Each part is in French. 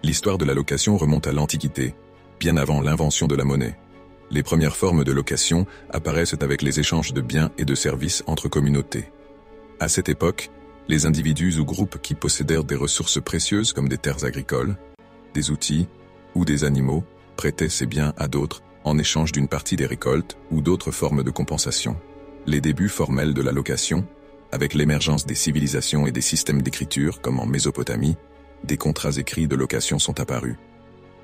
L'histoire de la location remonte à l'Antiquité, bien avant l'invention de la monnaie. Les premières formes de location apparaissent avec les échanges de biens et de services entre communautés. À cette époque, les individus ou groupes qui possédèrent des ressources précieuses comme des terres agricoles, des outils ou des animaux prêtaient ces biens à d'autres en échange d'une partie des récoltes ou d'autres formes de compensation. Les débuts formels de la location, avec l'émergence des civilisations et des systèmes d'écriture comme en Mésopotamie, des contrats écrits de location sont apparus.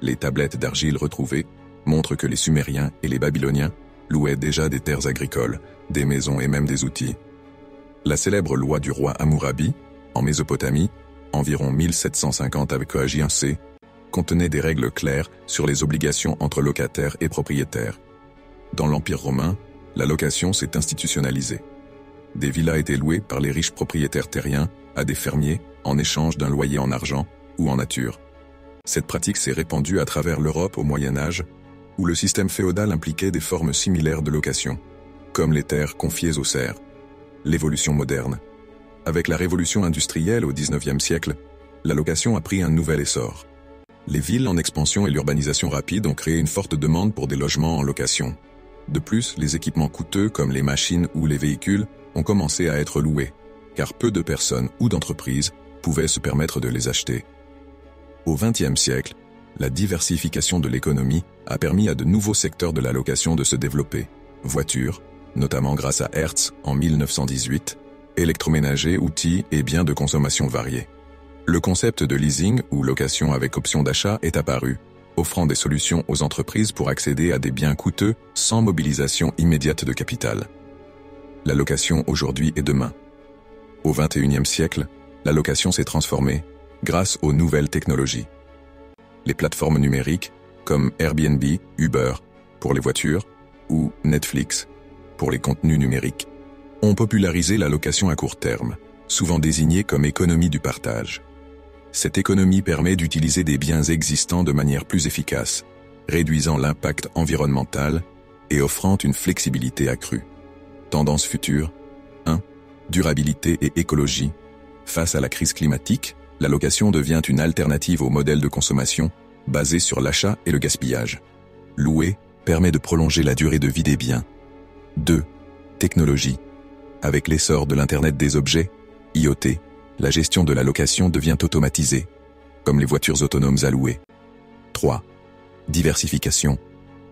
Les tablettes d'argile retrouvées montrent que les Sumériens et les Babyloniens louaient déjà des terres agricoles, des maisons et même des outils. La célèbre loi du roi Hammurabi, en Mésopotamie, environ 1750 avec Coagien C, contenait des règles claires sur les obligations entre locataires et propriétaires. Dans l'Empire romain, la location s'est institutionnalisée. Des villas étaient louées par les riches propriétaires terriens à des fermiers en échange d'un loyer en argent ou en nature. Cette pratique s'est répandue à travers l'Europe au Moyen Âge, où le système féodal impliquait des formes similaires de location, comme les terres confiées aux serfs. L'évolution moderne. Avec la révolution industrielle au XIXe siècle, la location a pris un nouvel essor. Les villes en expansion et l'urbanisation rapide ont créé une forte demande pour des logements en location. De plus, les équipements coûteux comme les machines ou les véhicules ont commencé à être loués, car peu de personnes ou d'entreprises pouvaient se permettre de les acheter. Au XXe siècle, la diversification de l'économie a permis à de nouveaux secteurs de la location de se développer. Voitures, notamment grâce à Hertz en 1918, électroménager, outils et biens de consommation variés. Le concept de leasing ou location avec option d'achat est apparu, offrant des solutions aux entreprises pour accéder à des biens coûteux sans mobilisation immédiate de capital. La location aujourd'hui et demain. Au XXIe siècle, la location s'est transformée grâce aux nouvelles technologies. Les plateformes numériques, comme Airbnb, Uber, pour les voitures, ou Netflix, pour les contenus numériques, ont popularisé la location à court terme, souvent désignée comme économie du partage. Cette économie permet d'utiliser des biens existants de manière plus efficace, réduisant l'impact environnemental et offrant une flexibilité accrue. Tendance future 1. Durabilité et écologie. Face à la crise climatique, la location devient une alternative au modèle de consommation basé sur l'achat et le gaspillage. Louer permet de prolonger la durée de vie des biens. 2. Technologie. Avec l'essor de l'Internet des objets, IoT, la gestion de la location devient automatisée, comme les voitures autonomes à louer. 3. Diversification.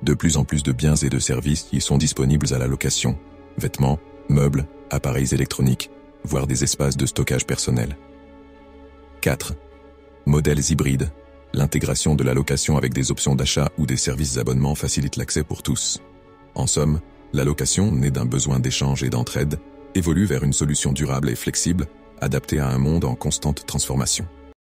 De plus en plus de biens et de services qui sont disponibles à la location. Vêtements, meubles, appareils électroniques, voire des espaces de stockage personnel. 4. Modèles hybrides. L'intégration de la location avec des options d'achat ou des services d'abonnement facilite l'accès pour tous. En somme, la location, née d'un besoin d'échange et d'entraide, évolue vers une solution durable et flexible, adaptée à un monde en constante transformation.